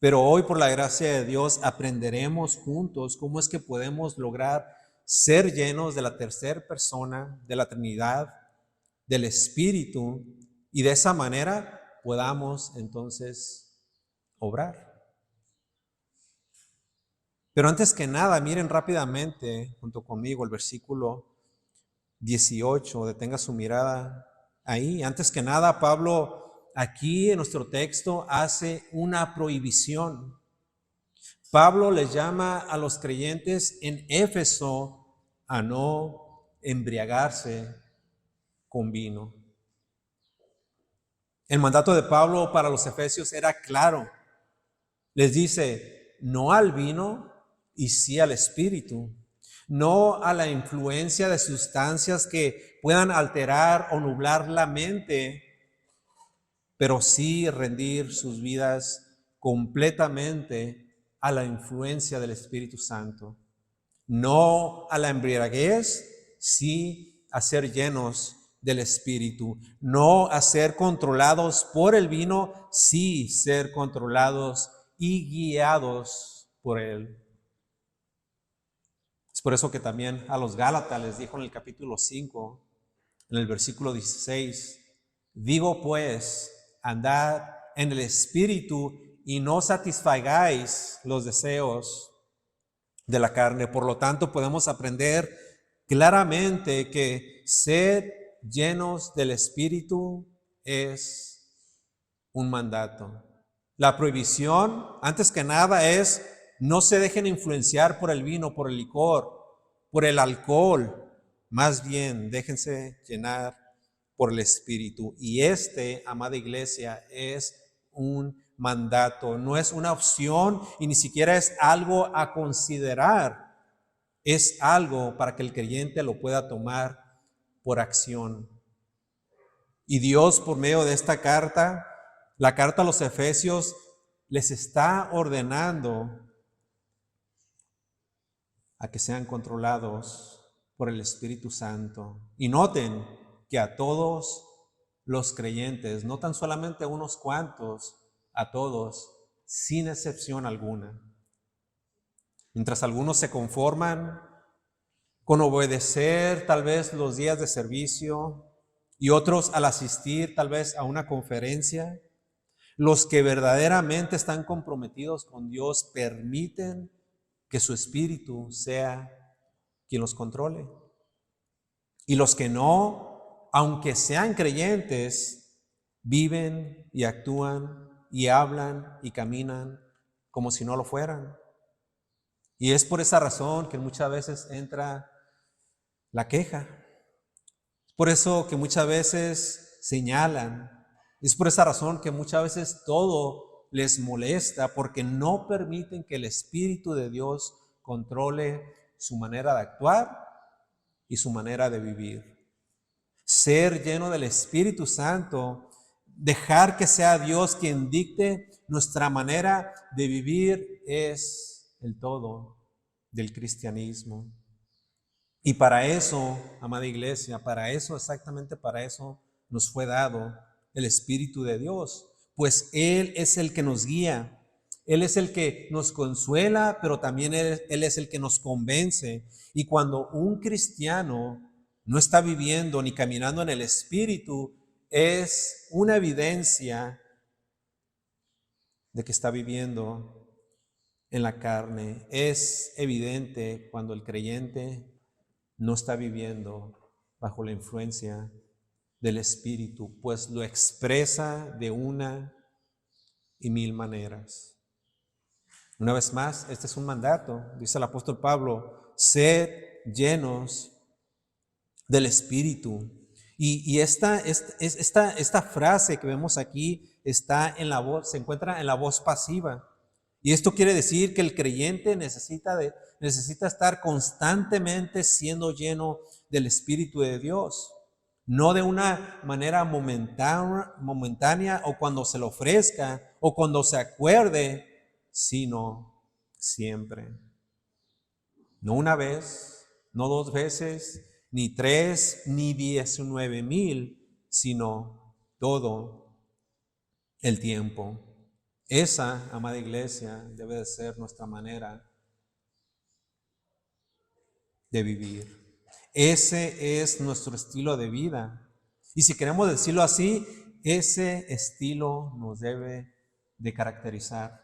Pero hoy, por la gracia de Dios, aprenderemos juntos cómo es que podemos lograr ser llenos de la tercera persona de la Trinidad, del Espíritu, y de esa manera podamos entonces obrar. Pero antes que nada, miren rápidamente junto conmigo el versículo 18, detenga su mirada ahí. Antes que nada, Pablo aquí en nuestro texto hace una prohibición. Pablo les llama a los creyentes en Éfeso a no embriagarse con vino. El mandato de Pablo para los efesios era claro. Les dice, no al vino y sí al espíritu. No a la influencia de sustancias que puedan alterar o nublar la mente, pero sí rendir sus vidas completamente a la influencia del Espíritu Santo. No a la embriaguez, sí a ser llenos del Espíritu. No a ser controlados por el vino, sí ser controlados y guiados por él. Es por eso que también a los Gálatas les dijo en el capítulo 5, en el versículo 16, digo pues, andad en el Espíritu y no satisfagáis los deseos de la carne. Por lo tanto, podemos aprender claramente que ser llenos del Espíritu es un mandato. La prohibición, antes que nada, es no se dejen influenciar por el vino, por el licor, por el alcohol. Más bien, déjense llenar por el Espíritu. Y amada iglesia, es un mandato, no es una opción y ni siquiera es algo a considerar. Es algo para que el creyente lo pueda tomar por acción. Y Dios, por medio de esta carta, la carta a los Efesios, les está ordenando a que sean controlados por el Espíritu Santo. Y noten que a todos los creyentes, no tan solamente a unos cuantos, a todos, sin excepción alguna. Mientras algunos se conforman con obedecer tal vez los días de servicio y otros al asistir tal vez a una conferencia, los que verdaderamente están comprometidos con Dios permiten que su Espíritu sea quien los controle. Y los que no, aunque sean creyentes, viven y actúan y hablan y caminan como si no lo fueran. Y es por esa razón que muchas veces entra la queja. Es por eso que muchas veces señalan. Es por esa razón que muchas veces todo les molesta, porque no permiten que el Espíritu de Dios controle su manera de actuar y su manera de vivir. Ser lleno del Espíritu Santo, dejar que sea Dios quien dicte nuestra manera de vivir, es el todo del cristianismo. Y para eso, amada iglesia, exactamente para eso nos fue dado el Espíritu de Dios, pues Él es el que nos guía, Él es el que nos consuela, pero también Él es el que nos convence. Y cuando un cristiano no está viviendo ni caminando en el Espíritu, es una evidencia de que está viviendo en la carne. Es evidente cuando el creyente no está viviendo bajo la influencia del Espíritu, pues lo expresa de una y mil maneras. Una vez más, este es un mandato, dice el apóstol Pablo, sed llenos del Espíritu. Y esta frase que vemos aquí está en la voz, se encuentra en la voz pasiva. Y esto quiere decir que el creyente necesita estar constantemente siendo lleno del Espíritu de Dios. No de una manera momentánea o cuando se le ofrezca o cuando se acuerde, sino siempre. No una vez, no dos veces, ni 3, ni 19,000, sino todo el tiempo. Esa, amada iglesia, debe de ser nuestra manera de vivir. Ese es nuestro estilo de vida. Y si queremos decirlo así, ese estilo nos debe de caracterizar.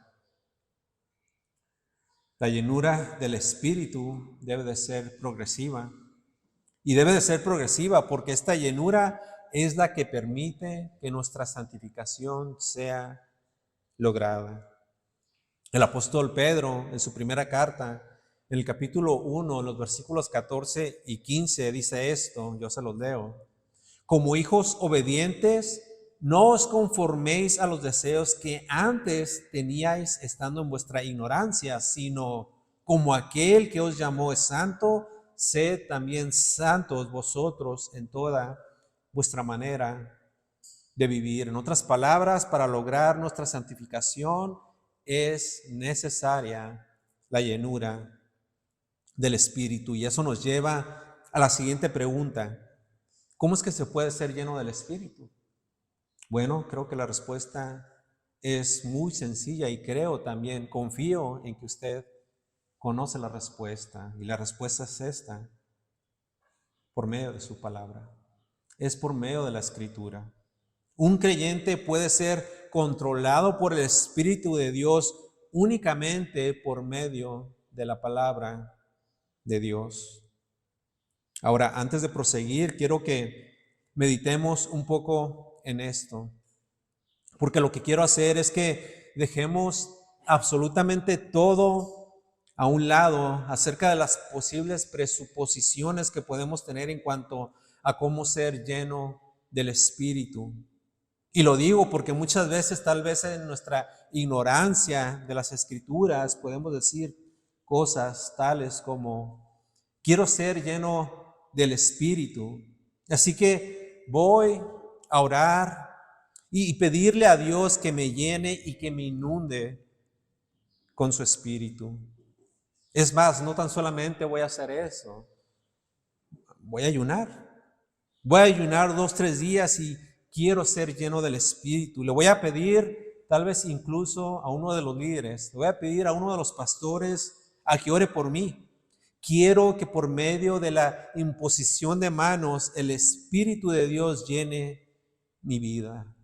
La llenura del Espíritu debe de ser progresiva. Y debe de ser progresiva porque esta llenura es la que permite que nuestra santificación sea lograda. El apóstol Pedro, en su primera carta, en el capítulo 1, los versículos 14 y 15, dice esto, yo se los leo. Como hijos obedientes, no os conforméis a los deseos que antes teníais estando en vuestra ignorancia, sino como aquel que os llamó es santo, sed también santos vosotros en toda vuestra manera de vivir. En otras palabras, para lograr nuestra santificación es necesaria la llenura del Espíritu. Y eso nos lleva a la siguiente pregunta. ¿Cómo es que se puede ser lleno del Espíritu? Bueno, creo que la respuesta es muy sencilla y creo también, confío en que usted conoce la respuesta. Y la respuesta es esta, por medio de su palabra. Es por medio de la Escritura. Un creyente puede ser controlado por el Espíritu de Dios únicamente por medio de la palabra de Dios. Ahora, antes de proseguir, quiero que meditemos un poco en esto, porque lo que quiero hacer es que dejemos absolutamente todo a un lado acerca de las posibles presuposiciones que podemos tener en cuanto a cómo ser lleno del Espíritu. Y lo digo porque muchas veces, tal vez en nuestra ignorancia de las Escrituras, podemos decir cosas tales como, quiero ser lleno del Espíritu. Así que voy a orar y pedirle a Dios que me llene y que me inunde con su Espíritu. Es más, no tan solamente voy a hacer eso, voy a ayunar. Voy a ayunar 2-3 días y quiero ser lleno del Espíritu. Le voy a pedir, tal vez incluso a uno de los líderes, le voy a pedir a uno de los pastores a que ore por mí. Quiero que por medio de la imposición de manos el Espíritu de Dios llene mi vida.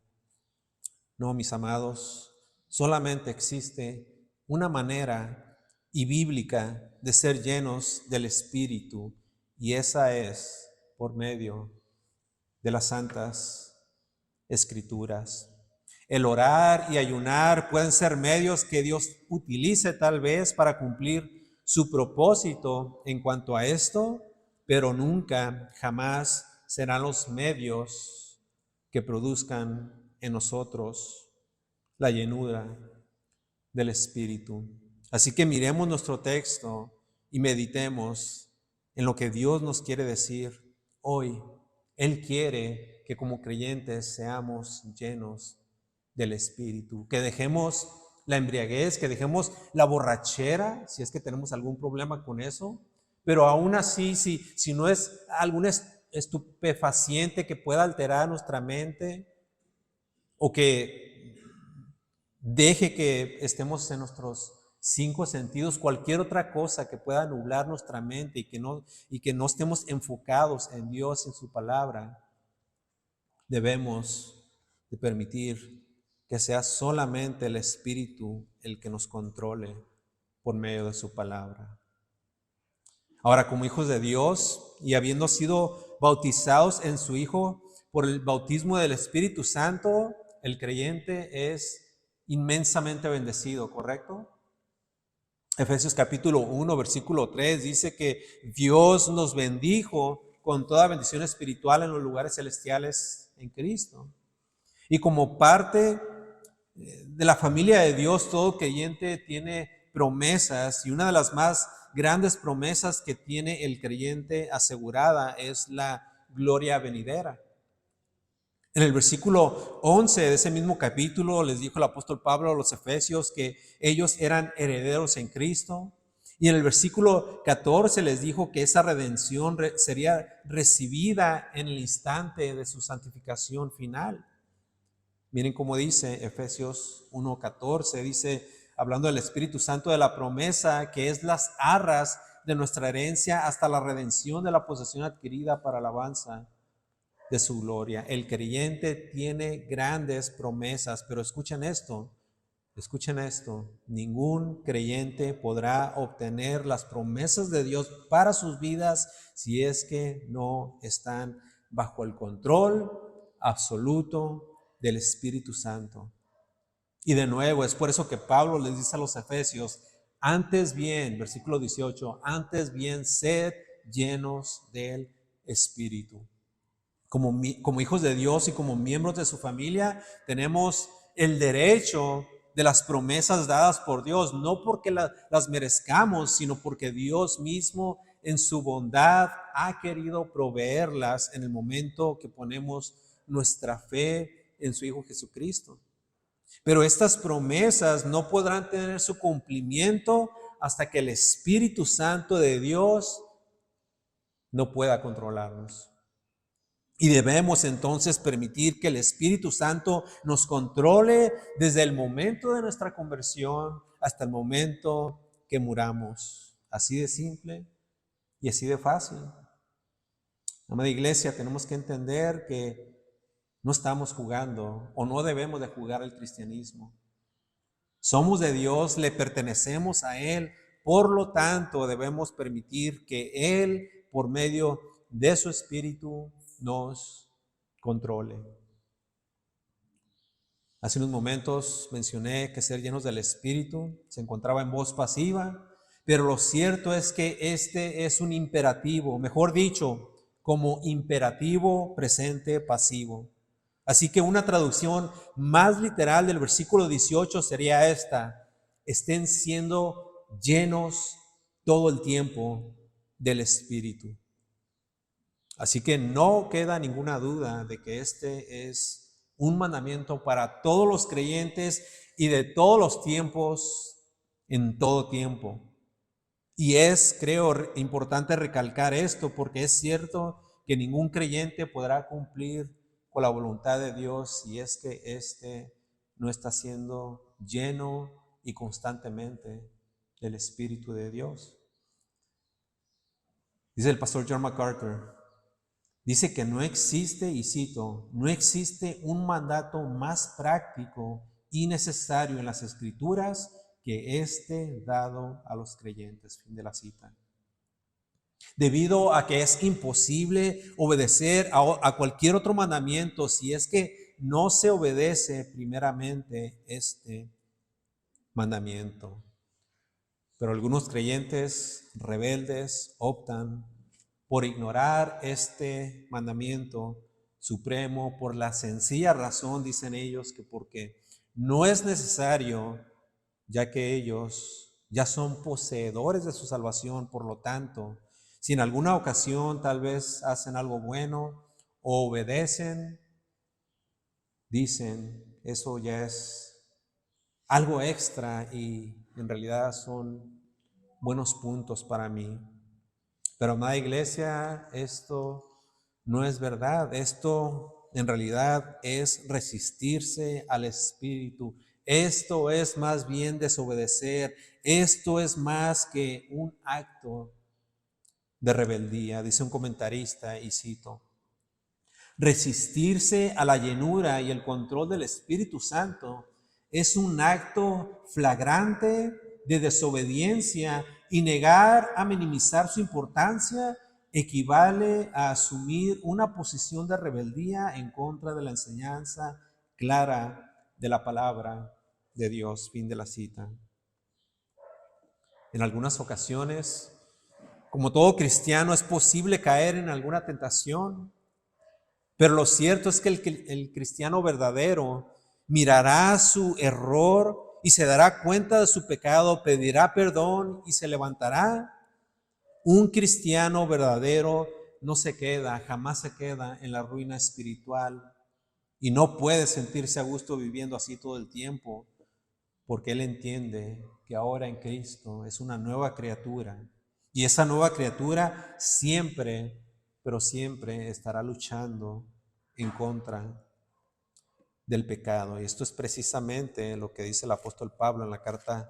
No, mis amados, solamente existe una manera y bíblica de ser llenos del Espíritu, y esa es por medio de las Santas Escrituras. El orar y ayunar pueden ser medios que Dios utilice tal vez para cumplir su propósito en cuanto a esto, pero nunca, jamás serán los medios que produzcan en nosotros la llenura del Espíritu. Así que miremos nuestro texto y meditemos en lo que Dios nos quiere decir hoy. Él quiere que como creyentes seamos llenos del Espíritu, que dejemos la embriaguez, que dejemos la borrachera, si es que tenemos algún problema con eso, pero aún así, si no es algún estupefaciente que pueda alterar nuestra mente o que deje que estemos en nuestros 5 sentidos, cualquier otra cosa que pueda nublar nuestra mente y que no estemos enfocados en Dios y en su palabra, debemos de permitir que sea solamente el Espíritu el que nos controle por medio de su palabra. Ahora, como hijos de Dios y habiendo sido bautizados en su Hijo por el bautismo del Espíritu Santo, el creyente es inmensamente bendecido, ¿correcto? Efesios capítulo 1, versículo 3 dice que Dios nos bendijo con toda bendición espiritual en los lugares celestiales en Cristo. Y como parte de la familia de Dios, todo creyente tiene promesas, y una de las más grandes promesas que tiene el creyente asegurada es la gloria venidera. En el versículo 11 de ese mismo capítulo les dijo el apóstol Pablo a los efesios que ellos eran herederos en Cristo. Y en el versículo 14 les dijo que esa redención sería recibida en el instante de su santificación final. Miren cómo dice Efesios 1:14, dice, hablando del Espíritu Santo, de la promesa que es las arras de nuestra herencia hasta la redención de la posesión adquirida para alabanza de su gloria. El creyente tiene grandes promesas, pero escuchen esto, ningún creyente podrá obtener las promesas de Dios para sus vidas si es que no están bajo el control absoluto del Espíritu Santo. Y de nuevo, es por eso que Pablo les dice a los Efesios, antes bien, versículo 18, antes bien sed llenos del Espíritu. Como hijos de Dios y como miembros de su familia, tenemos el derecho de las promesas dadas por Dios, no porque las merezcamos, sino porque Dios mismo en su bondad ha querido proveerlas en el momento que ponemos nuestra fe en su Hijo Jesucristo. Pero estas promesas no podrán tener su cumplimiento hasta que el Espíritu Santo de Dios no pueda controlarnos. Y debemos entonces permitir que el Espíritu Santo nos controle desde el momento de nuestra conversión hasta el momento que muramos. Así de simple y así de fácil. Amada iglesia, tenemos que entender que no estamos jugando o no debemos de jugar el cristianismo. Somos de Dios, le pertenecemos a Él, por lo tanto debemos permitir que Él, por medio de su Espíritu, nos controle. Hace unos momentos mencioné que ser llenos del Espíritu se encontraba en voz pasiva, pero lo cierto es que este es un imperativo, mejor dicho, como imperativo presente pasivo. Así que una traducción más literal del versículo 18 sería esta: estén siendo llenos todo el tiempo del Espíritu. Así que no queda ninguna duda de que este es un mandamiento para todos los creyentes y de todos los tiempos, en todo tiempo. Y creo, importante recalcar esto, porque es cierto que ningún creyente podrá cumplir con la voluntad de Dios si es que éste no está siendo lleno y constantemente del Espíritu de Dios. Dice el pastor John MacArthur, dice que no existe, y cito, no existe un mandato más práctico y necesario en las Escrituras que este dado a los creyentes. Fin de la cita. Debido a que es imposible obedecer a cualquier otro mandamiento si es que no se obedece primeramente este mandamiento. Pero algunos creyentes rebeldes optan por ignorar este mandamiento supremo por la sencilla razón, dicen ellos, que porque no es necesario, ya que ellos ya son poseedores de su salvación. Por lo tanto, si en alguna ocasión tal vez hacen algo bueno o obedecen, dicen, eso ya es algo extra y en realidad son buenos puntos para mí. Pero amada iglesia, esto no es verdad. Esto en realidad es resistirse al Espíritu. Esto es más bien desobedecer. Esto es más que un acto de rebeldía. Dice un comentarista, y cito, resistirse a la llenura y el control del Espíritu Santo es un acto flagrante de desobediencia, y negar a minimizar su importancia equivale a asumir una posición de rebeldía en contra de la enseñanza clara de la palabra de Dios. Fin de la cita. En algunas ocasiones, como todo cristiano, es posible caer en alguna tentación, pero lo cierto es que el cristiano verdadero mirará su error y se dará cuenta de su pecado, pedirá perdón y se levantará. Un cristiano verdadero no se queda, jamás se queda en la ruina espiritual y no puede sentirse a gusto viviendo así todo el tiempo, porque él entiende que ahora en Cristo es una nueva criatura y esa nueva criatura siempre, pero siempre estará luchando en contra del pecado. Y esto es precisamente lo que dice el apóstol Pablo en la carta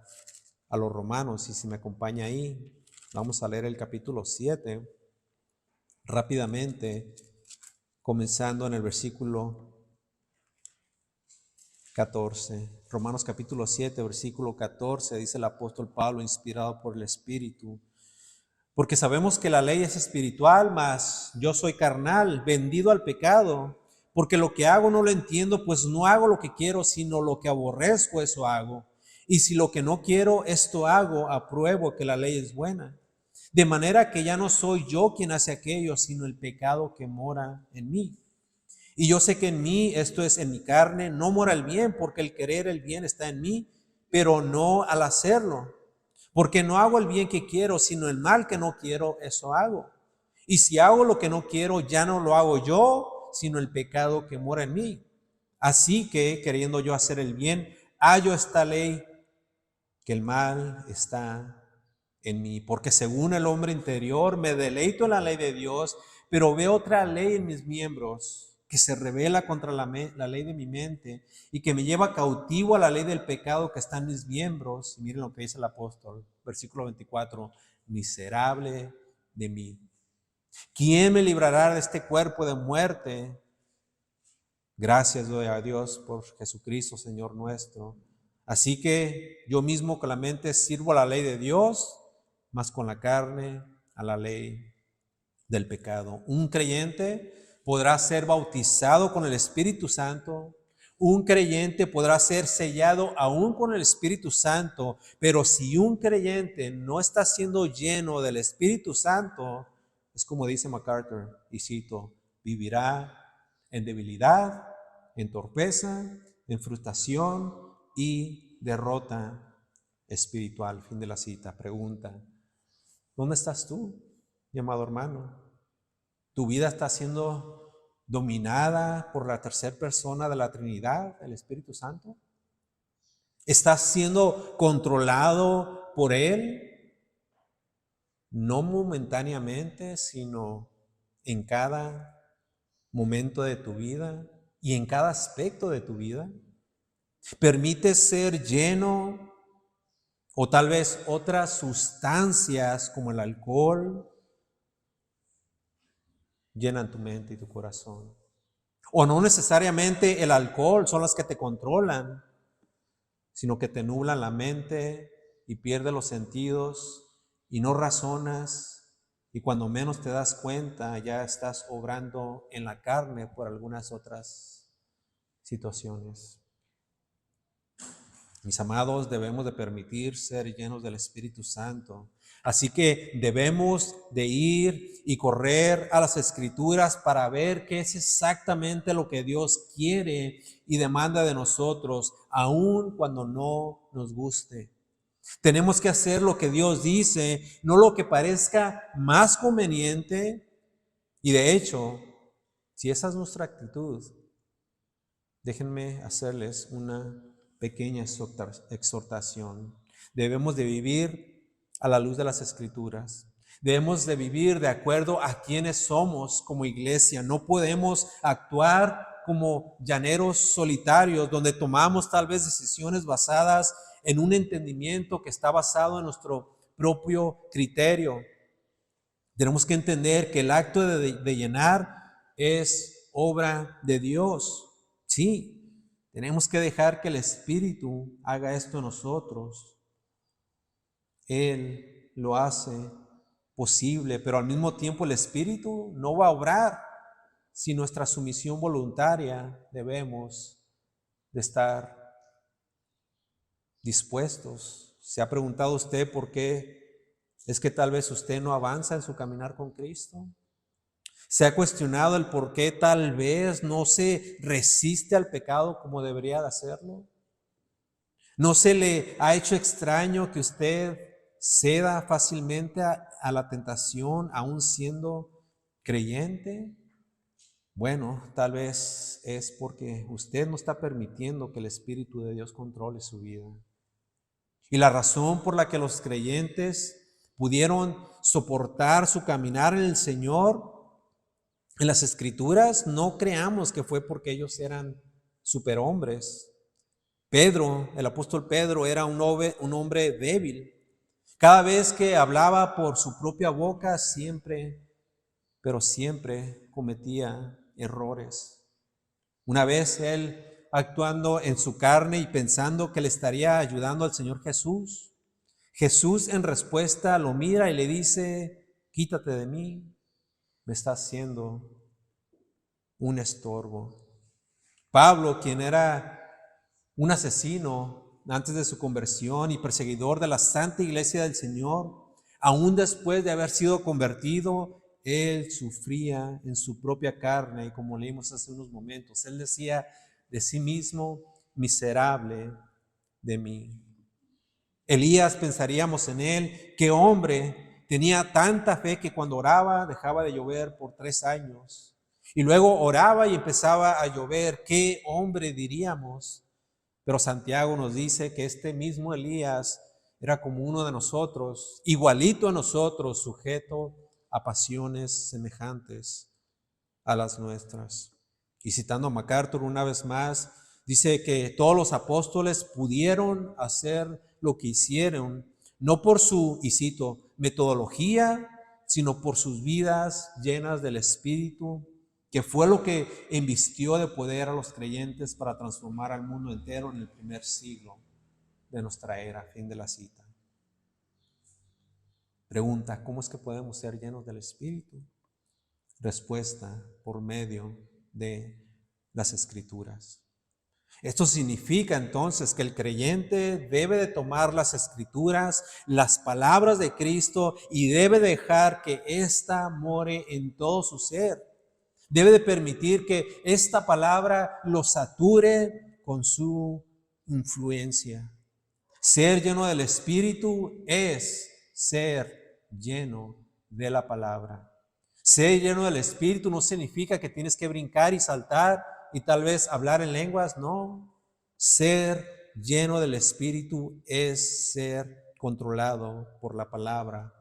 a los Romanos. Y si me acompaña ahí, vamos a leer el capítulo 7 rápidamente, comenzando en el versículo 14. Romanos capítulo 7, versículo 14, dice el apóstol Pablo, inspirado por el Espíritu: porque sabemos que la ley es espiritual, mas yo soy carnal, vendido al pecado. Porque lo que hago no lo entiendo, pues no hago lo que quiero, sino lo que aborrezco, eso hago. Y si lo que no quiero, esto hago, apruebo que la ley es buena. De manera que ya no soy yo quien hace aquello, sino el pecado que mora en mí. Y yo sé que en mí, esto es, en mi carne, no mora el bien, porque el querer el bien está en mí, pero no al hacerlo. Porque no hago el bien que quiero, sino el mal que no quiero, eso hago. Y si hago lo que no quiero, ya no lo hago yo, sino el pecado que mora en mí. Así que, queriendo yo hacer el bien, hallo esta ley, que el mal está en mí. Porque según el hombre interior, me deleito en la ley de Dios, pero veo otra ley en mis miembros, que se revela contra la ley de mi mente y que me lleva cautivo a la ley del pecado que está en mis miembros. Y miren lo que dice el apóstol, versículo 24: miserable de mí, ¿quién me librará de este cuerpo de muerte? Gracias doy a Dios por Jesucristo, Señor nuestro. Así que yo mismo con la mente sirvo a la ley de Dios, mas con la carne a la ley del pecado. Un creyente podrá ser bautizado con el Espíritu Santo. Un creyente podrá ser sellado aún con el Espíritu Santo, pero si un creyente no está siendo lleno del Espíritu Santo, es como dice MacArthur, y cito: vivirá en debilidad, en torpeza, en frustración y derrota espiritual. Fin de la cita. Pregunta: ¿dónde estás tú, mi amado hermano? ¿Tu vida está siendo dominada por la tercera persona de la Trinidad, el Espíritu Santo? ¿Estás siendo controlado por Él? No momentáneamente, sino en cada momento de tu vida y en cada aspecto de tu vida. ¿Permites ser lleno, o tal vez otras sustancias como el alcohol llenan tu mente y tu corazón? O no necesariamente el alcohol son las que te controlan, sino que te nublan la mente y pierdes los sentidos y no razonas, y cuando menos te das cuenta ya estás obrando en la carne por algunas otras situaciones. Mis amados, debemos de permitir ser llenos del Espíritu Santo. Así que debemos de ir y correr a las Escrituras para ver qué es exactamente lo que Dios quiere y demanda de nosotros, aun cuando no nos guste. Tenemos que hacer lo que Dios dice, no lo que parezca más conveniente. Y de hecho, si esa es nuestra actitud, déjenme hacerles una pequeña exhortación. Debemos de vivir a la luz de las Escrituras. Debemos de vivir de acuerdo a quienes somos como iglesia. No podemos actuar como llaneros solitarios, donde tomamos tal vez decisiones basadas en un entendimiento que está basado en nuestro propio criterio. Tenemos que entender que el acto de llenar es obra de Dios. Sí, tenemos que dejar que el Espíritu haga esto en nosotros. Él lo hace posible, pero al mismo tiempo el Espíritu no va a obrar si nuestra sumisión voluntaria debemos de estar dispuestos. ¿Se ha preguntado usted por qué es que tal vez usted no avanza en su caminar con Cristo? ¿Se ha cuestionado el por qué tal vez no se resiste al pecado como debería de hacerlo? ¿No se le ha hecho extraño que usted ceda fácilmente a la tentación, aún siendo creyente? Bueno, tal vez es porque usted no está permitiendo que el Espíritu de Dios controle su vida. Y la razón por la que los creyentes pudieron soportar su caminar en el Señor, en las Escrituras, no creamos que fue porque ellos eran superhombres. Pedro, el apóstol Pedro, era un hombre débil. Cada vez que hablaba por su propia boca, siempre, pero siempre cometía errores. Una vez él, actuando en su carne y pensando que le estaría ayudando al Señor Jesús, Jesús en respuesta lo mira y le dice: quítate de mí, me estás haciendo un estorbo. Pablo, quien era un asesino antes de su conversión y perseguidor de la Santa Iglesia del Señor, aún después de haber sido convertido, él sufría en su propia carne, y como leímos hace unos momentos, él decía de sí mismo: miserable de mí. Elías, pensaríamos en él, qué hombre, tenía tanta fe que cuando oraba dejaba de llover por 3 años. Y luego oraba y empezaba a llover. ¿Qué hombre diríamos? Pero Santiago nos dice que este mismo Elías era como uno de nosotros, igualito a nosotros, sujeto a pasiones semejantes a las nuestras. Y citando a MacArthur una vez más, dice que todos los apóstoles pudieron hacer lo que hicieron, no por su, y cito, metodología, sino por sus vidas llenas del Espíritu, que fue lo que invistió de poder a los creyentes para transformar al mundo entero en el primer siglo de nuestra era. Fin de la cita. Pregunta: ¿cómo es que podemos ser llenos del Espíritu? Respuesta: por medio de las Escrituras. Esto significa entonces que el creyente debe de tomar las Escrituras, las palabras de Cristo, y debe dejar que ésta more en todo su ser. Debe de permitir que esta palabra lo sature con su influencia. Ser lleno del Espíritu es ser lleno de la palabra. Ser lleno del Espíritu no significa que tienes que brincar y saltar y tal vez hablar en lenguas, no. Ser lleno del Espíritu es ser controlado por la palabra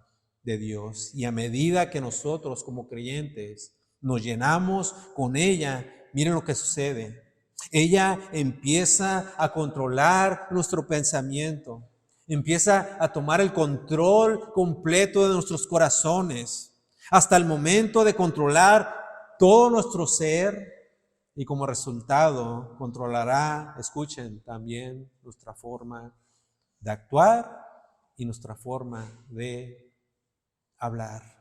de Dios. Y a medida que nosotros como creyentes nos llenamos con ella, miren lo que sucede. Ella empieza a controlar nuestro pensamiento, empieza a tomar el control completo de nuestros corazones, hasta el momento de controlar todo nuestro ser, y como resultado controlará, escuchen, también nuestra forma de actuar y nuestra forma de hablar.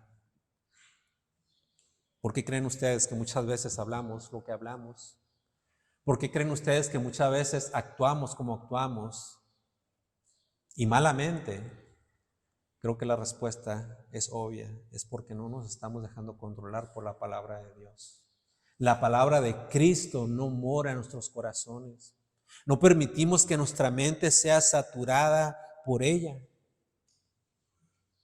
¿Por qué creen ustedes que muchas veces hablamos lo que hablamos? ¿Por qué creen ustedes que muchas veces actuamos como actuamos y malamente? Creo que la respuesta es obvia, es porque no nos estamos dejando controlar por la palabra de Dios. La palabra de Cristo no mora en nuestros corazones. No permitimos que nuestra mente sea saturada por ella.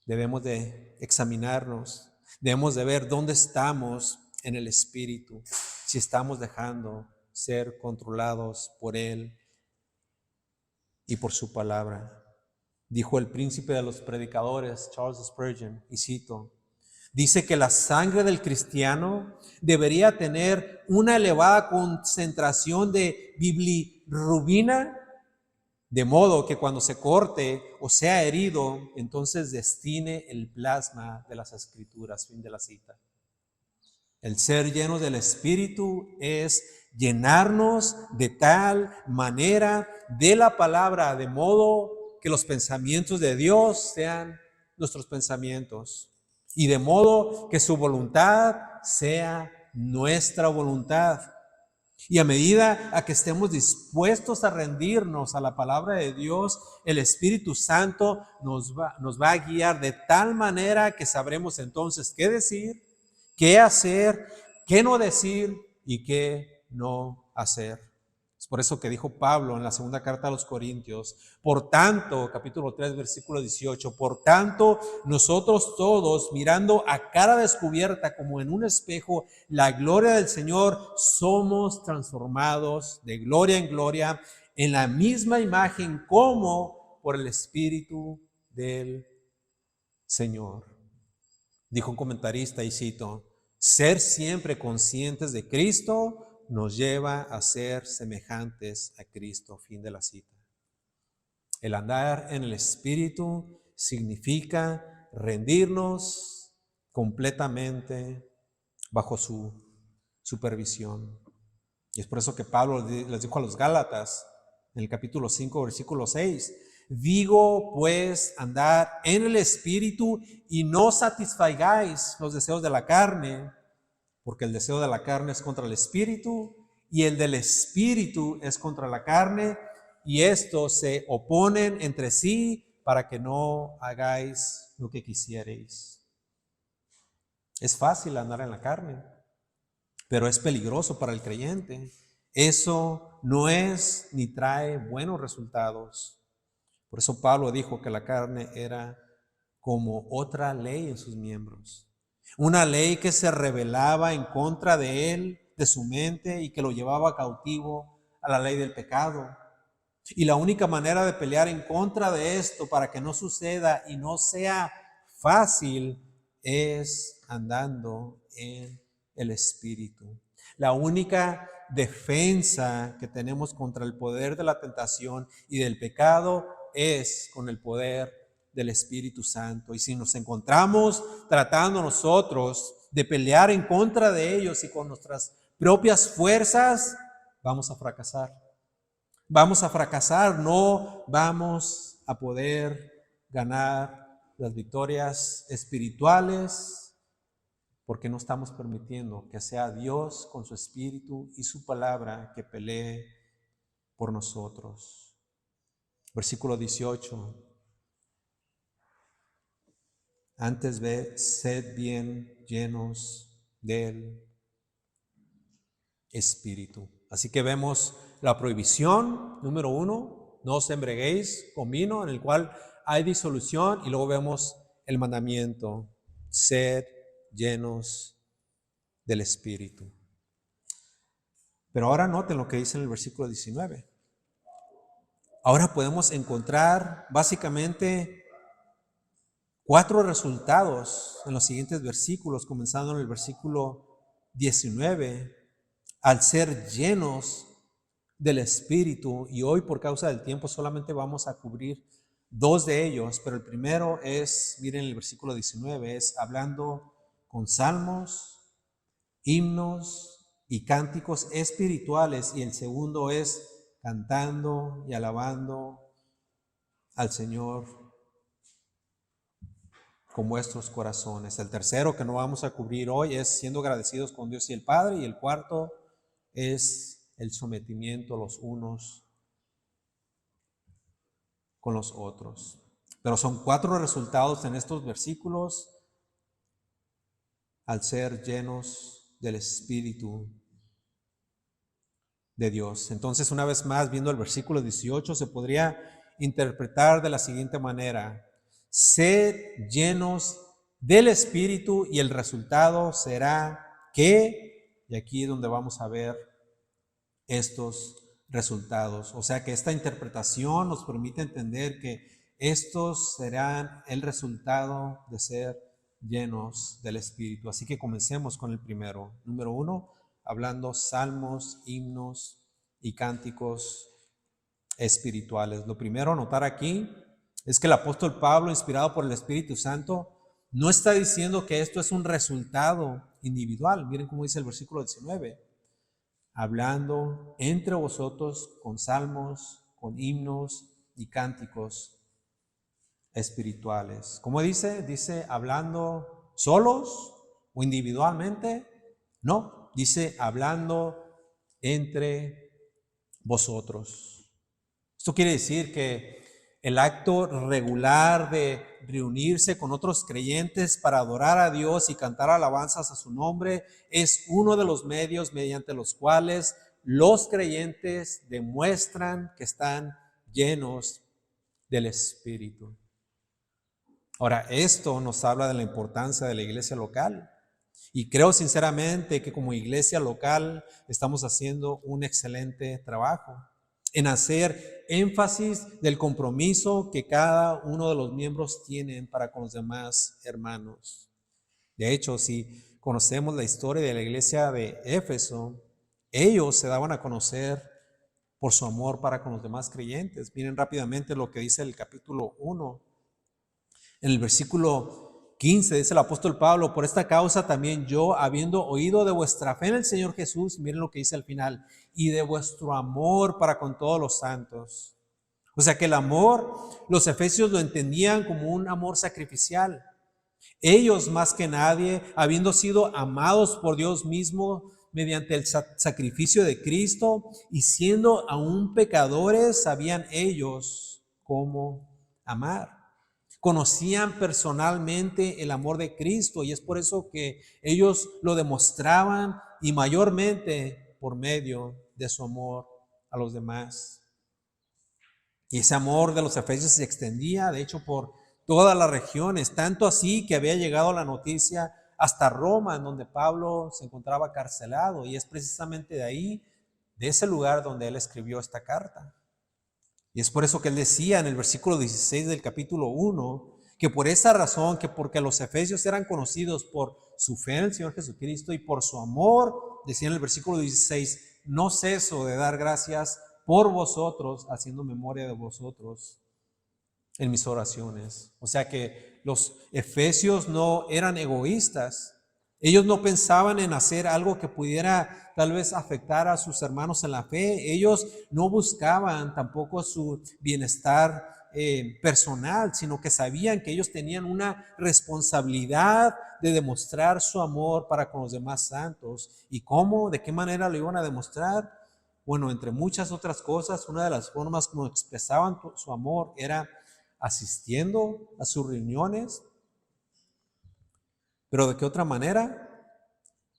Debemos de examinarnos, debemos de ver dónde estamos en el Espíritu, si estamos dejando ser controlados por Él y por su palabra. Dijo el príncipe de los predicadores, Charles Spurgeon, y cito, dice que la sangre del cristiano debería tener una elevada concentración de bilirrubina, de modo que cuando se corte o sea herido, entonces destine el plasma de las Escrituras. Fin de la cita. El ser lleno del Espíritu es llenarnos de tal manera de la palabra, de modo que los pensamientos de Dios sean nuestros pensamientos, y de modo que su voluntad sea nuestra voluntad. Y a medida a que estemos dispuestos a rendirnos a la palabra de Dios, el Espíritu Santo nos va a guiar de tal manera que sabremos entonces qué decir, qué hacer, qué no decir y qué no hacer. Es por eso que dijo Pablo en la segunda carta a los Corintios, por tanto, capítulo 3, versículo 18, por tanto, nosotros todos, mirando a cara descubierta como en un espejo la gloria del Señor, somos transformados de gloria en gloria en la misma imagen como por el Espíritu del Señor. Dijo un comentarista, y cito, ser siempre conscientes de Cristo nos lleva a ser semejantes a Cristo. Fin de la cita. El andar en el Espíritu significa rendirnos completamente bajo su supervisión. Y es por eso que Pablo les dijo a los Gálatas en el capítulo 5, versículo 6, digo pues andar en el Espíritu y no satisfagáis los deseos de la carne, porque el deseo de la carne es contra el Espíritu y el del Espíritu es contra la carne, y estos se oponen entre sí para que no hagáis lo que quisierais. Es fácil andar en la carne, pero es peligroso para el creyente. Eso no es ni trae buenos resultados. Por eso Pablo dijo que la carne era como otra ley en sus miembros. Una ley que se rebelaba en contra de él, de su mente, y que lo llevaba cautivo a la ley del pecado. Y la única manera de pelear en contra de esto para que no suceda y no sea fácil es andando en el Espíritu. La única defensa que tenemos contra el poder de la tentación y del pecado es con el poder del Espíritu Santo. Y si nos encontramos tratando nosotros de pelear en contra de ellos y con nuestras propias fuerzas, vamos a fracasar. Vamos a fracasar, no vamos a poder ganar las victorias espirituales porque no estamos permitiendo que sea Dios con su Espíritu y su palabra que pelee por nosotros. Versículo 18. Antes sed bien llenos del Espíritu. Así que vemos la prohibición, número 1, no os embriaguéis con vino en el cual hay disolución, y luego vemos el mandamiento, sed llenos del Espíritu. Pero ahora noten lo que dice en el versículo 19. Ahora podemos encontrar básicamente 4 resultados en los siguientes versículos, comenzando en el versículo 19, al ser llenos del Espíritu. Y hoy, por causa del tiempo, solamente vamos a cubrir 2 de ellos, pero el primero es, miren el versículo 19, es hablando con salmos, himnos y cánticos espirituales, y el segundo es cantando y alabando al Señor con vuestros corazones. El tercero que no vamos a cubrir hoy es siendo agradecidos con Dios y el Padre, y el cuarto es el sometimiento los unos con los otros. Pero son 4 resultados en estos versículos al ser llenos del Espíritu de Dios. Entonces, una vez más, viendo el versículo 18, se podría interpretar de la siguiente manera: sed llenos del Espíritu y el resultado será que, y aquí es donde vamos a ver estos resultados. O sea que esta interpretación nos permite entender que estos serán el resultado de ser llenos del Espíritu. Así que comencemos con el primero. Número 1, hablando salmos, himnos y cánticos espirituales. Lo primero a notar aquí es que el apóstol Pablo, inspirado por el Espíritu Santo, no está diciendo que esto es un resultado individual. Miren cómo dice el versículo 19. Hablando entre vosotros con salmos, con himnos y cánticos espirituales. ¿Cómo dice? Dice hablando solos o individualmente. No, dice hablando entre vosotros. Esto quiere decir que el acto regular de reunirse con otros creyentes para adorar a Dios y cantar alabanzas a su nombre es uno de los medios mediante los cuales los creyentes demuestran que están llenos del Espíritu. Ahora, esto nos habla de la importancia de la iglesia local. Y creo sinceramente que como iglesia local estamos haciendo un excelente trabajo en hacer énfasis del compromiso que cada uno de los miembros tienen para con los demás hermanos. De hecho, si conocemos la historia de la iglesia de Éfeso, ellos se daban a conocer por su amor para con los demás creyentes. Miren rápidamente lo que dice el capítulo 1. En el versículo 15 dice el apóstol Pablo: por esta causa también yo, habiendo oído de vuestra fe en el Señor Jesús, miren lo que dice al final, y de vuestro amor para con todos los santos. O sea que el amor, los efesios lo entendían como un amor sacrificial. Ellos más que nadie, habiendo sido amados por Dios mismo mediante el sacrificio de Cristo y siendo aún pecadores, sabían ellos cómo amar. Conocían personalmente el amor de Cristo y es por eso que ellos lo demostraban y mayormente por medio de su amor a los demás. Y ese amor de los efesios se extendía, de hecho, por todas las regiones, tanto así que había llegado la noticia hasta Roma, en donde Pablo se encontraba carcelado, y es precisamente de ahí, de ese lugar, donde él escribió esta carta. Y es por eso que él decía en el versículo 16 del capítulo 1, que por esa razón, que porque los efesios eran conocidos por su fe en el Señor Jesucristo y por su amor, decía en el versículo 16, no ceso de dar gracias por vosotros, haciendo memoria de vosotros en mis oraciones. O sea que los efesios no eran egoístas. Ellos no pensaban en hacer algo que pudiera tal vez afectar a sus hermanos en la fe. Ellos no buscaban tampoco su bienestar personal, sino que sabían que ellos tenían una responsabilidad de demostrar su amor para con los demás santos. ¿Y cómo? ¿De qué manera lo iban a demostrar? Bueno, entre muchas otras cosas, una de las formas como expresaban su amor era asistiendo a sus reuniones. ¿Pero de qué otra manera?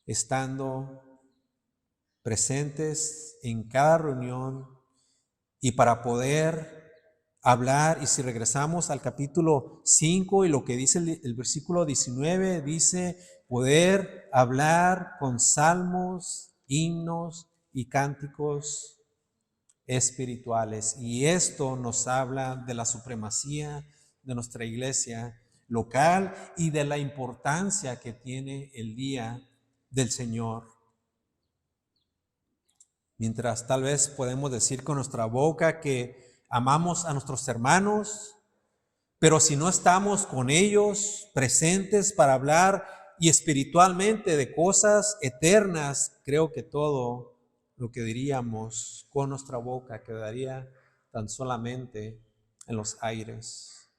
Estando presentes en cada reunión y para poder hablar. Y si regresamos al capítulo 5 y lo que dice el versículo 19, dice poder hablar con salmos, himnos y cánticos espirituales. Y esto nos habla de la supremacía de nuestra iglesia local y de la importancia que tiene el día del Señor. Mientras tal vez podemos decir con nuestra boca que amamos a nuestros hermanos, pero si no estamos con ellos presentes para hablar y espiritualmente de cosas eternas, creo que todo lo que diríamos con nuestra boca quedaría tan solamente en los aires.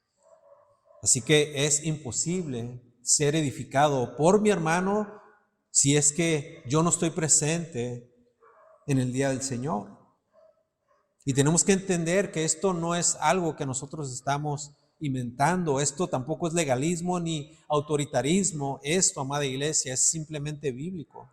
Así que es imposible ser edificado por mi hermano si es que yo no estoy presente en el día del Señor. Y tenemos que entender que esto no es algo que nosotros estamos inventando. Esto tampoco es legalismo ni autoritarismo. Esto, amada iglesia, es simplemente bíblico.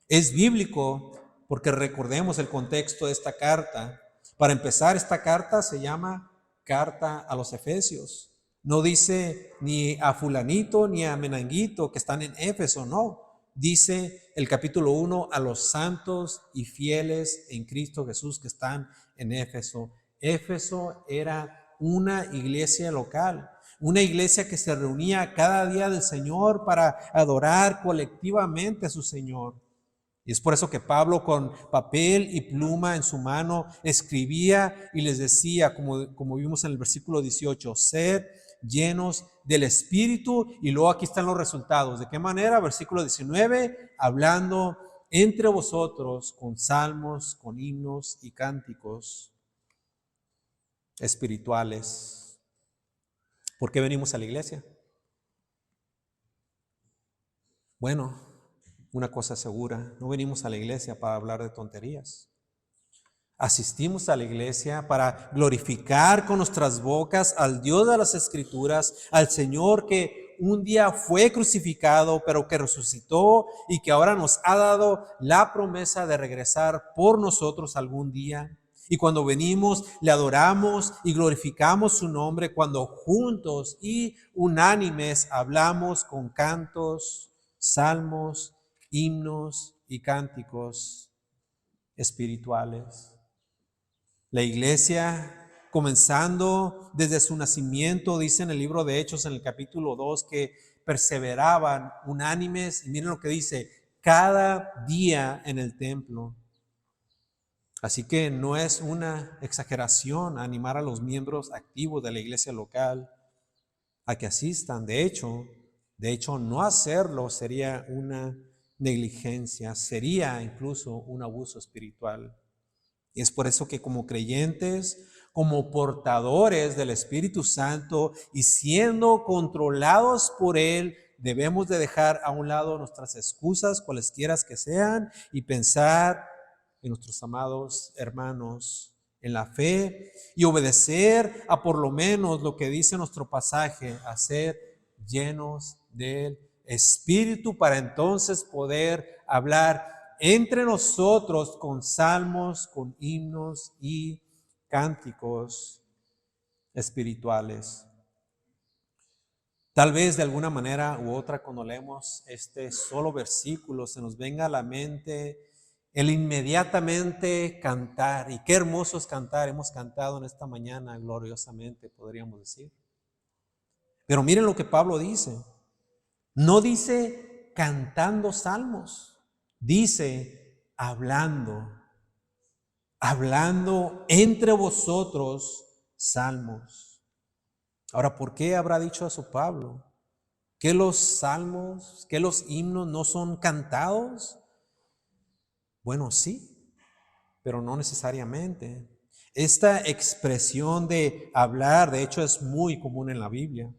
Es bíblico porque recordemos el contexto de esta carta. Para empezar, esta carta se llama Carta a los Efesios. No dice ni a fulanito ni a menanguito que están en Éfeso, no. Dice el capítulo 1 a los santos y fieles en Cristo Jesús que están en Éfeso. Éfeso era una iglesia local, una iglesia que se reunía cada día del Señor para adorar colectivamente a su Señor. Y es por eso que Pablo, con papel y pluma en su mano, escribía y les decía, como vimos en el versículo 18, sed llenos del Espíritu. Y luego aquí están los resultados. ¿De qué manera? Versículo 19, hablando entre vosotros con salmos, con himnos y cánticos espirituales. ¿Por qué venimos a la iglesia? Bueno, una cosa segura, no venimos a la iglesia para hablar de tonterías. Asistimos a la iglesia para glorificar con nuestras bocas al Dios de las Escrituras, al Señor que un día fue crucificado, pero que resucitó y que ahora nos ha dado la promesa de regresar por nosotros algún día. Y cuando venimos, le adoramos y glorificamos su nombre cuando juntos y unánimes hablamos con cantos, salmos, himnos y cánticos espirituales. La iglesia, comenzando desde su nacimiento, dice en el libro de Hechos en el capítulo 2 que perseveraban unánimes, y miren lo que dice, cada día en el templo Así que no es una exageración animar a los miembros activos de la iglesia local a que asistan. De hecho, no hacerlo sería una negligencia, sería incluso un abuso espiritual. Y es por eso que como creyentes, como portadores del Espíritu Santo y siendo controlados por Él, debemos de dejar a un lado nuestras excusas, cualesquiera que sean, y pensar en nuestros amados hermanos en la fe y obedecer a por lo menos lo que dice nuestro pasaje, a ser llenos del Espíritu para entonces poder hablar entre nosotros con salmos, con himnos y cánticos espirituales. Tal vez de alguna manera u otra cuando leemos este solo versículo se nos venga a la mente el inmediatamente cantar. Y qué hermoso es cantar. Hemos cantado en esta mañana gloriosamente, podríamos decir. Pero miren lo que Pablo dice. No dice cantando salmos, dice hablando entre vosotros salmos. Ahora, ¿por qué habrá dicho eso Pablo? ¿Que los salmos, que los himnos no son cantados? Bueno, sí, pero no necesariamente. Esta expresión de hablar, de hecho, es muy común en la Biblia.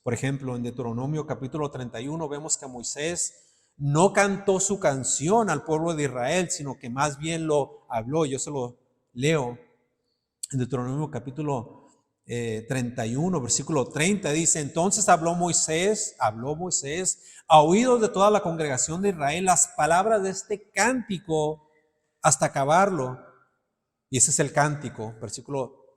Por ejemplo, en Deuteronomio capítulo 31 vemos que Moisés no cantó su canción al pueblo de Israel, sino que más bien lo habló. Yo se lo leo. En Deuteronomio capítulo 31, versículo 30 dice: entonces habló Moisés a oídos de toda la congregación de Israel las palabras de este cántico hasta acabarlo. Y ese es el cántico,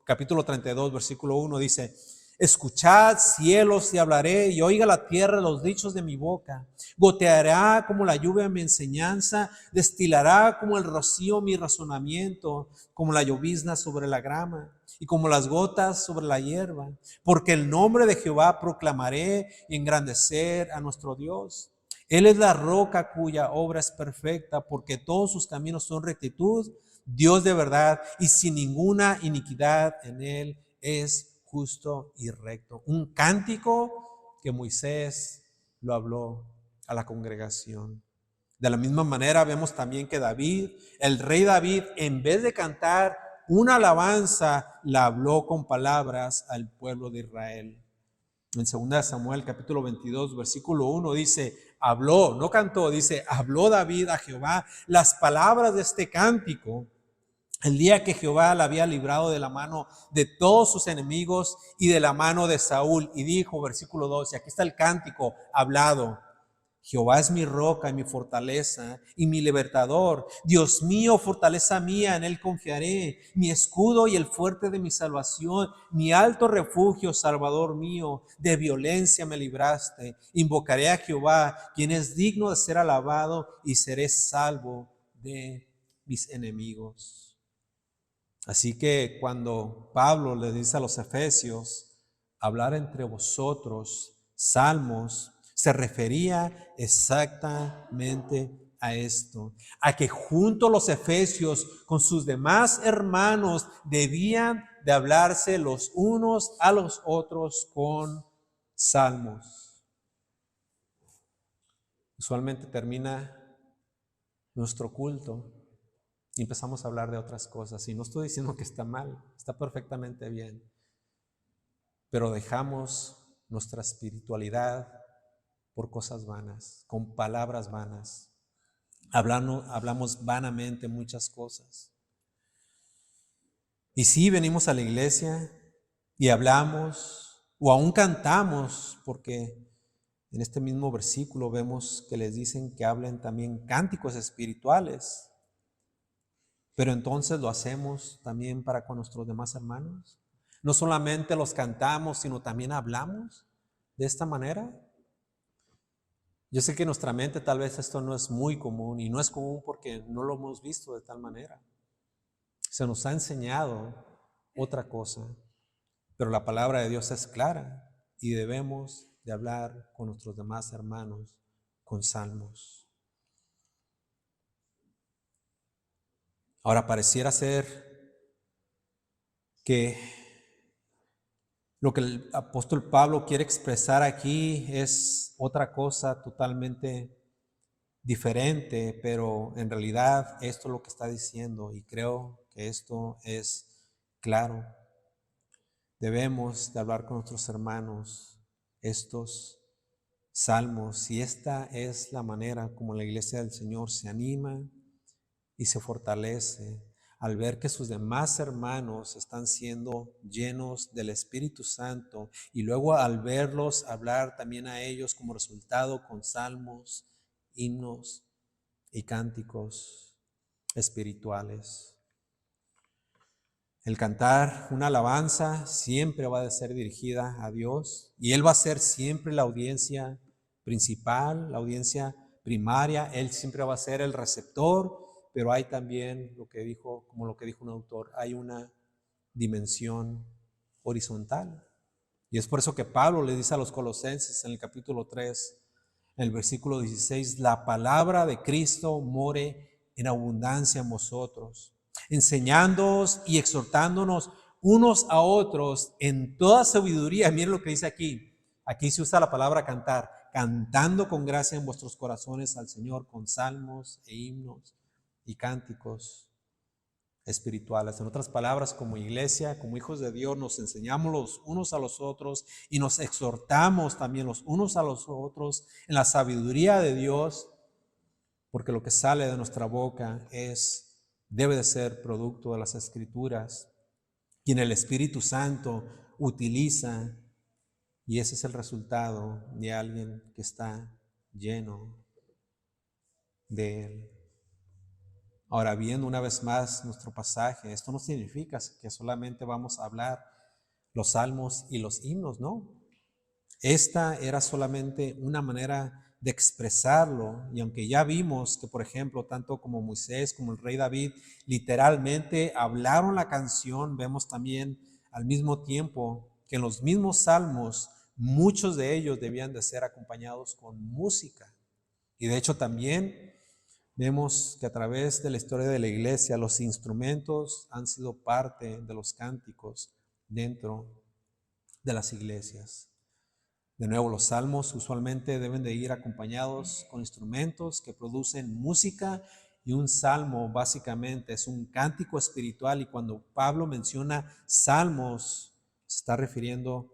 capítulo 32, versículo 1 dice: escuchad cielos y hablaré, y oiga la tierra los dichos de mi boca. Goteará como la lluvia mi enseñanza, destilará como el rocío mi razonamiento, como la llovizna sobre la grama, y como las gotas sobre la hierba. Porque el nombre de Jehová proclamaré y engrandecer a nuestro Dios. Él es la roca cuya obra es perfecta, porque todos sus caminos son rectitud. Dios de verdad y sin ninguna iniquidad en él, es justo y recto. Un cántico que Moisés lo habló a la congregación. De la misma manera vemos también que David, el rey David, en vez de cantar una alabanza, la habló con palabras al pueblo de Israel. En 2 Samuel capítulo 22 versículo 1 dice: habló, no cantó, dice, habló David a Jehová las palabras de este cántico el día que Jehová la había librado de la mano de todos sus enemigos y de la mano de Saúl. Y dijo, versículo 12, aquí está el cántico hablado: Jehová es mi roca y mi fortaleza y mi libertador. Dios mío, fortaleza mía, en él confiaré. Mi escudo y el fuerte de mi salvación, mi alto refugio, Salvador mío. De violencia me libraste. Invocaré a Jehová, quien es digno de ser alabado, y seré salvo de mis enemigos. Así que cuando Pablo le dice a los efesios, hablar entre vosotros salmos, se refería exactamente a esto, a que junto a los efesios con sus demás hermanos debían de hablarse los unos a los otros con salmos. Usualmente termina nuestro culto y empezamos a hablar de otras cosas. Y no estoy diciendo que está mal, está perfectamente bien. Pero dejamos nuestra espiritualidad por cosas vanas, con palabras vanas. Hablamos vanamente muchas cosas. Y sí, venimos a la iglesia y hablamos, o aún cantamos, porque en este mismo versículo vemos que les dicen que hablen también cánticos espirituales. Pero entonces lo hacemos también para con nuestros demás hermanos. No solamente los cantamos, sino también hablamos de esta manera. Yo sé que en nuestra mente tal vez esto no es muy común, y no es común porque no lo hemos visto de tal manera. Se nos ha enseñado otra cosa, pero la palabra de Dios es clara y debemos de hablar con nuestros demás hermanos con salmos. Ahora, pareciera ser que lo que el apóstol Pablo quiere expresar aquí es otra cosa totalmente diferente, pero en realidad esto es lo que está diciendo y creo que esto es claro. Debemos de hablar con nuestros hermanos estos salmos y esta es la manera como la iglesia del Señor se anima y se fortalece al ver que sus demás hermanos están siendo llenos del Espíritu Santo y luego al verlos hablar también a ellos como resultado con salmos, himnos y cánticos espirituales. El cantar una alabanza siempre va a ser dirigida a Dios y Él va a ser siempre la audiencia principal, la audiencia primaria. Él siempre va a ser el receptor, pero hay también lo que dijo un autor, hay una dimensión horizontal. Y es por eso que Pablo le dice a los colosenses en el capítulo 3, en el versículo 16, la palabra de Cristo more en abundancia en vosotros, enseñándoos y exhortándonos unos a otros en toda sabiduría. Miren lo que dice aquí. Aquí se usa la palabra cantar, cantando con gracia en vuestros corazones al Señor con salmos e himnos y cánticos espirituales. En otras palabras, como iglesia, como hijos de Dios, nos enseñamos los unos a los otros y nos exhortamos también los unos a los otros en la sabiduría de Dios, porque lo que sale de nuestra boca debe de ser producto de las Escrituras, quien el Espíritu Santo utiliza, y ese es el resultado de alguien que está lleno de Él. Ahora, viendo una vez más nuestro pasaje, esto no significa que solamente vamos a hablar los salmos y los himnos, ¿no? Esta era solamente una manera de expresarlo, y aunque ya vimos que, por ejemplo, tanto como Moisés como el rey David literalmente hablaron la canción, vemos también al mismo tiempo que en los mismos salmos muchos de ellos debían de ser acompañados con música. Y de hecho también vemos que a través de la historia de la iglesia los instrumentos han sido parte de los cánticos dentro de las iglesias. De nuevo, los salmos usualmente deben de ir acompañados con instrumentos que producen música, y un salmo básicamente es un cántico espiritual, y cuando Pablo menciona salmos se está refiriendo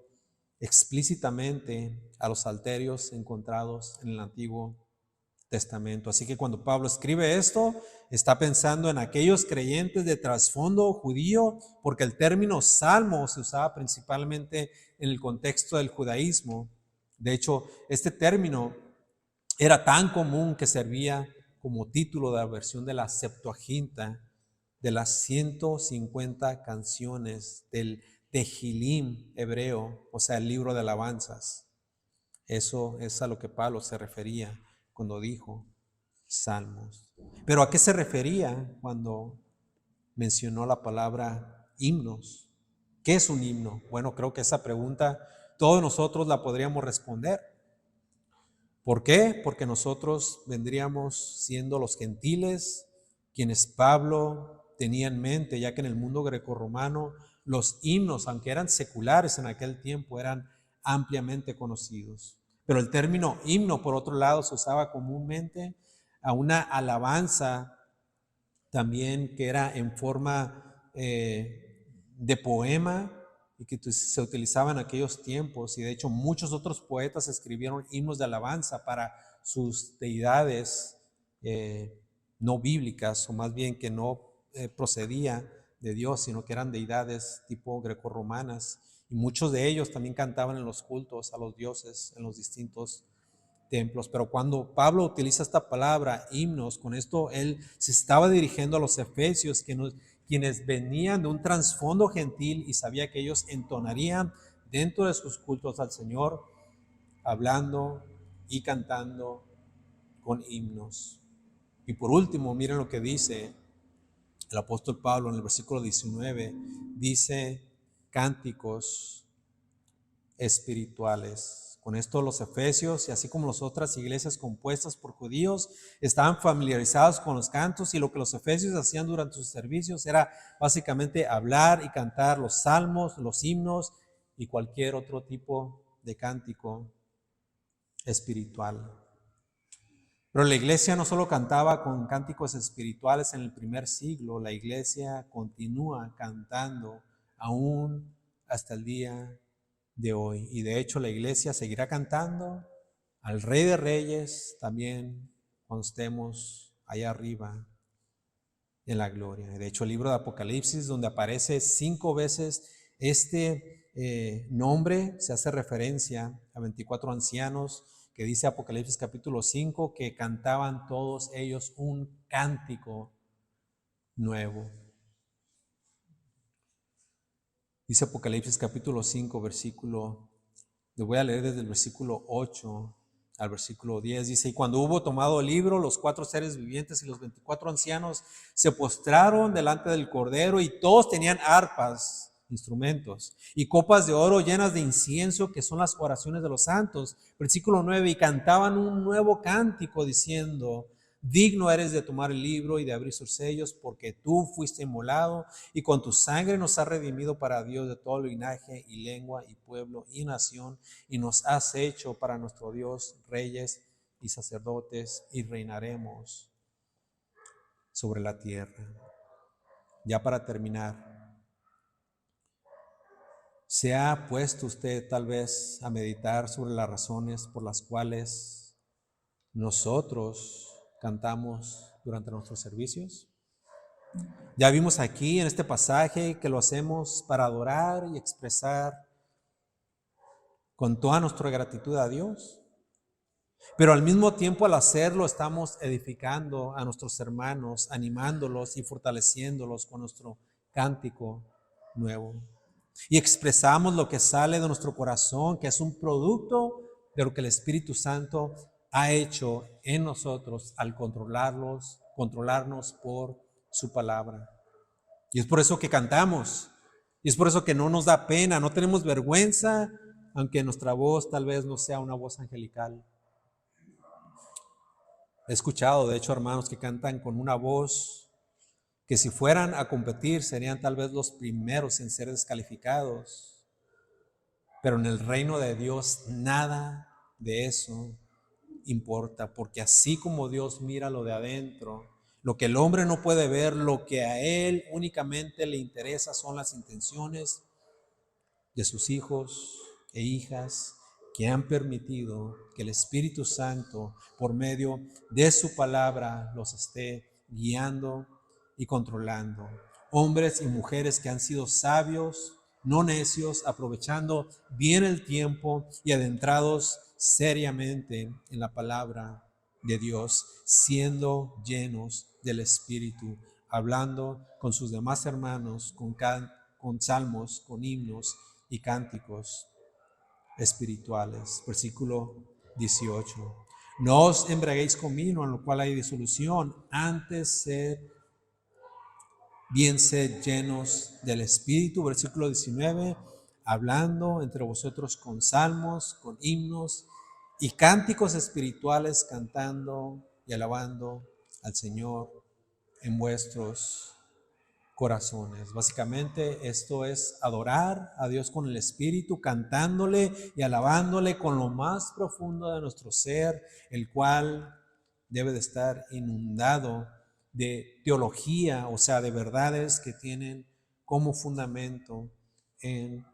explícitamente a los salterios encontrados en el Antiguo Testamento. Así que cuando Pablo escribe esto, está pensando en aquellos creyentes de trasfondo judío, porque el término salmo se usaba principalmente en el contexto del judaísmo. De hecho, este término era tan común que servía como título de la versión de la Septuaginta, de las 150 canciones del Tehilim hebreo, o sea, el libro de alabanzas. Eso es a lo que Pablo se refería cuando dijo salmos. Pero ¿a qué se refería cuando mencionó la palabra himnos? ¿Qué es un himno? Bueno, creo que esa pregunta todos nosotros la podríamos responder. ¿Por qué? Porque nosotros vendríamos siendo los gentiles, quienes Pablo tenía en mente, ya que en el mundo grecorromano los himnos, aunque eran seculares en aquel tiempo, eran ampliamente conocidos. Pero el término himno, por otro lado, se usaba comúnmente a una alabanza también que era en forma de poema y que se utilizaba en aquellos tiempos. Y de hecho muchos otros poetas escribieron himnos de alabanza para sus deidades no bíblicas, o más bien que no procedía de Dios, sino que eran deidades tipo grecorromanas. Y muchos de ellos también cantaban en los cultos a los dioses en los distintos templos. Pero cuando Pablo utiliza esta palabra himnos, con esto él se estaba dirigiendo a los efesios, quienes venían de un trasfondo gentil y sabía que ellos entonarían dentro de sus cultos al Señor, hablando y cantando con himnos. Y por último, miren lo que dice el apóstol Pablo en el versículo 19, dice cánticos espirituales. Con esto los efesios, y así como las otras iglesias compuestas por judíos, estaban familiarizados con los cantos, y lo que los efesios hacían durante sus servicios era básicamente hablar y cantar los salmos, los himnos y cualquier otro tipo de cántico espiritual. Pero la iglesia no solo cantaba con cánticos espirituales en el primer siglo, la iglesia continúa cantando aún hasta el día de hoy. Y de hecho la iglesia seguirá cantando al Rey de Reyes también cuando estemos allá arriba en la gloria. De hecho el libro de Apocalipsis, donde aparece 5 veces este nombre, se hace referencia a 24 ancianos, que dice Apocalipsis capítulo 5, que cantaban todos ellos un cántico nuevo. Dice Apocalipsis capítulo 5, versículo, le voy a leer desde el versículo 8 al versículo 10. Dice, y cuando hubo tomado el libro, los 4 seres vivientes y los 24 ancianos se postraron delante del Cordero, y todos tenían arpas, instrumentos, y copas de oro llenas de incienso, que son las oraciones de los santos. Versículo 9, y cantaban un nuevo cántico diciendo, digno eres de tomar el libro y de abrir sus sellos, porque tú fuiste inmolado y con tu sangre nos has redimido para Dios de todo linaje y lengua y pueblo y nación, y nos has hecho para nuestro Dios reyes y sacerdotes, y reinaremos sobre la tierra. Ya para terminar, ¿se ha puesto usted tal vez a meditar sobre las razones por las cuales nosotros cantamos durante nuestros servicios? Ya vimos aquí en este pasaje que lo hacemos para adorar y expresar con toda nuestra gratitud a Dios, pero al mismo tiempo al hacerlo estamos edificando a nuestros hermanos, animándolos y fortaleciéndolos con nuestro cántico nuevo. Y expresamos lo que sale de nuestro corazón, que es un producto de lo que el Espíritu Santo ha hecho en nosotros al controlarnos por su palabra. Y es por eso que cantamos, y es por eso que no nos da pena, no tenemos vergüenza, aunque nuestra voz tal vez no sea una voz angelical. He escuchado, de hecho, hermanos que cantan con una voz que si fueran a competir serían tal vez los primeros en ser descalificados. Pero en el reino de Dios nada de eso importa, porque así como Dios mira lo de adentro, lo que el hombre no puede ver, lo que a él únicamente le interesa son las intenciones de sus hijos e hijas que han permitido que el Espíritu Santo, por medio de su palabra, los esté guiando y controlando. Hombres y mujeres que han sido sabios, no necios, aprovechando bien el tiempo y adentrados seriamente en la palabra de Dios, siendo llenos del Espíritu, hablando con sus demás hermanos, con salmos, con himnos y cánticos espirituales. Versículo 18. No os embriaguéis con vino, en lo cual hay disolución, antes sed llenos del Espíritu. Versículo 19. Hablando entre vosotros con salmos, con himnos y cánticos espirituales, cantando y alabando al Señor en vuestros corazones. Básicamente esto es adorar a Dios con el Espíritu, cantándole y alabándole con lo más profundo de nuestro ser, el cual debe de estar inundado de teología, o sea, de verdades que tienen como fundamento en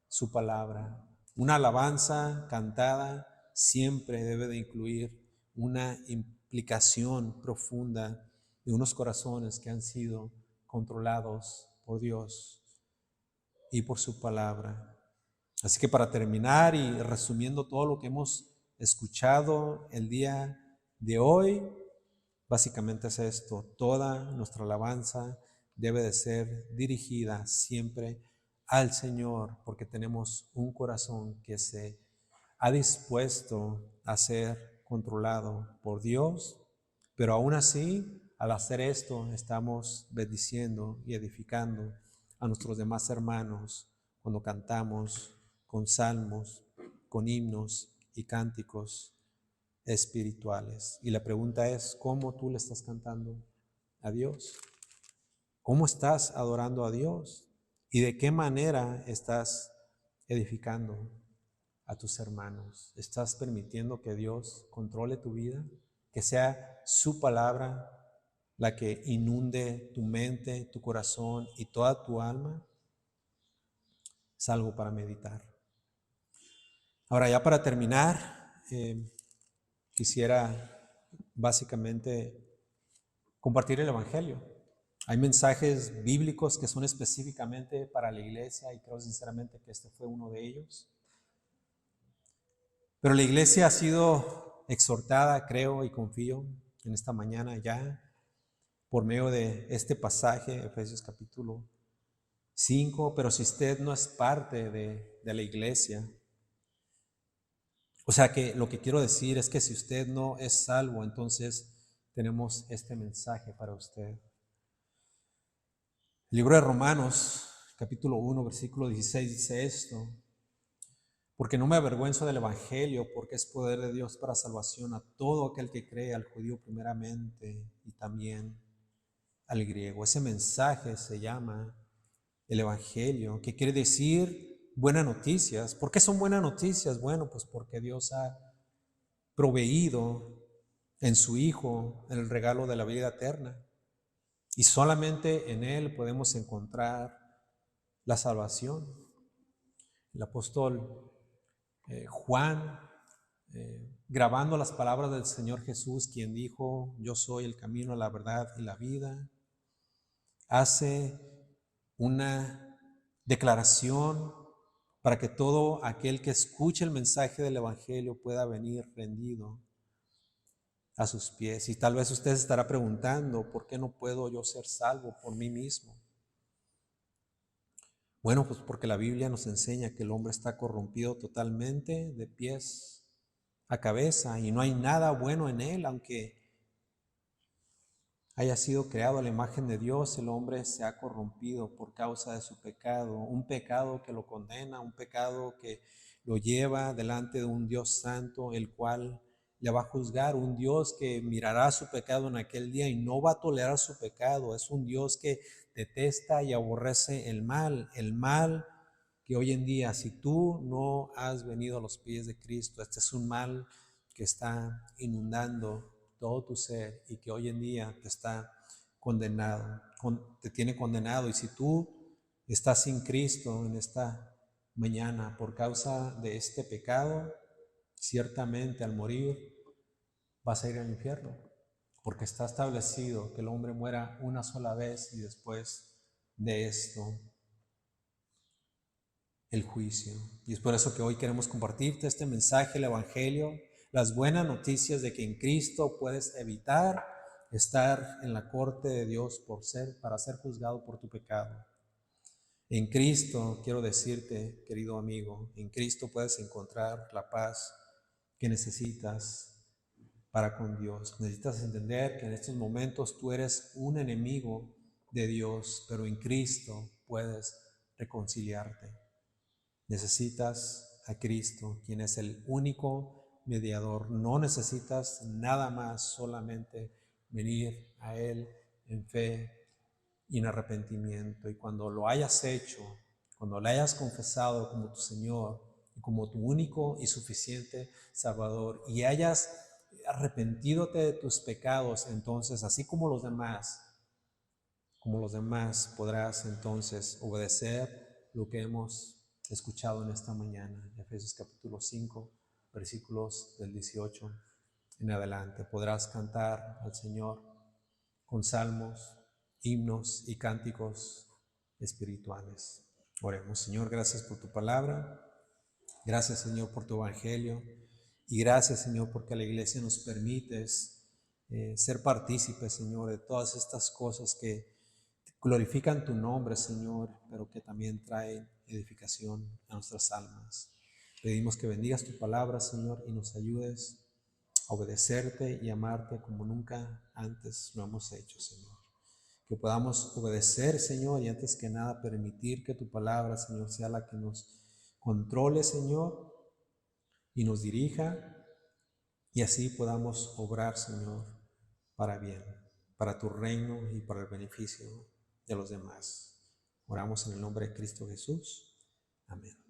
su palabra. Una alabanza cantada siempre debe de incluir una implicación profunda de unos corazones que han sido controlados por Dios y por su palabra. Así que para terminar y resumiendo todo lo que hemos escuchado el día de hoy, básicamente es esto: toda nuestra alabanza debe de ser dirigida siempre al Señor, porque tenemos un corazón que se ha dispuesto a ser controlado por Dios, pero aún así, al hacer esto, estamos bendiciendo y edificando a nuestros demás hermanos cuando cantamos con salmos, con himnos y cánticos espirituales. Y la pregunta es, ¿cómo tú le estás cantando a Dios? ¿Cómo estás adorando a Dios? ¿Y de qué manera estás edificando a tus hermanos? ¿Estás permitiendo que Dios controle tu vida? Que sea su palabra la que inunde tu mente, tu corazón y toda tu alma. Es algo para meditar. Ahora, ya para terminar, quisiera básicamente compartir el Evangelio. Hay mensajes bíblicos que son específicamente para la iglesia y creo sinceramente que este fue uno de ellos. Pero la iglesia ha sido exhortada, creo y confío, en esta mañana ya, por medio de este pasaje, Efesios capítulo 5, pero si usted no es parte de la iglesia, o sea que lo que quiero decir es que si usted no es salvo, entonces tenemos este mensaje para usted. El libro de Romanos, capítulo 1, versículo 16, dice esto: porque no me avergüenzo del Evangelio, porque es poder de Dios para salvación a todo aquel que cree, al judío primeramente y también al griego. Ese mensaje se llama el Evangelio, que quiere decir buenas noticias. ¿Por qué son buenas noticias? Bueno, pues porque Dios ha proveído en su Hijo el regalo de la vida eterna. Y solamente en Él podemos encontrar la salvación. El apóstol Juan, grabando las palabras del Señor Jesús, quien dijo: yo soy el camino, la verdad y la vida, hace una declaración para que todo aquel que escuche el mensaje del Evangelio pueda venir rendido a sus pies. Y tal vez usted se estará preguntando: ¿por qué no puedo yo ser salvo por mí mismo? Bueno, pues porque la Biblia nos enseña que el hombre está corrompido totalmente de pies a cabeza y no hay nada bueno en él. Aunque haya sido creado a la imagen de Dios, el hombre se ha corrompido por causa de su pecado, un pecado que lo condena, un pecado que lo lleva delante de un Dios santo, el cual le va a juzgar, un Dios que mirará su pecado en aquel día y no va a tolerar su pecado. Es un Dios que detesta y aborrece el mal que hoy en día, si tú no has venido a los pies de Cristo, este es un mal que está inundando todo tu ser y que hoy en día te está condenado, te tiene condenado. Y si tú estás sin Cristo en esta mañana por causa de este pecado, ciertamente al morir vas a ir al infierno, porque está establecido que el hombre muera una sola vez y después de esto el juicio. Y es por eso que hoy queremos compartirte este mensaje, el Evangelio, las buenas noticias de que en Cristo puedes evitar estar en la corte de Dios para ser juzgado por tu pecado. En Cristo, quiero decirte, querido amigo, en Cristo puedes encontrar la paz que necesitas para con Dios. Necesitas entender que en estos momentos tú eres un enemigo de Dios, pero en Cristo puedes reconciliarte. Necesitas a Cristo, quien es el único mediador. No necesitas nada más, solamente venir a Él en fe y en arrepentimiento. Y cuando lo hayas hecho, cuando lo hayas confesado como tu Señor y como tu único y suficiente Salvador, y hayas arrepentidote de tus pecados, entonces, así como los demás podrás entonces obedecer lo que hemos escuchado en esta mañana. Efesios capítulo 5, versículos del 18 en adelante. Podrás cantar al Señor con salmos, himnos y cánticos espirituales. Oremos. Señor, gracias por tu palabra. Gracias, Señor, por tu evangelio. Y gracias, Señor, porque a la iglesia nos permites ser partícipes, Señor, de todas estas cosas que glorifican tu nombre, Señor, pero que también traen edificación a nuestras almas. Pedimos que bendigas tu palabra, Señor, y nos ayudes a obedecerte y amarte como nunca antes lo hemos hecho, Señor. Que podamos obedecer, Señor, y antes que nada permitir que tu palabra, Señor, sea la que nos controle, Señor, y nos dirija, y así podamos obrar, Señor, para bien, para tu reino y para el beneficio de los demás. Oramos en el nombre de Cristo Jesús. Amén.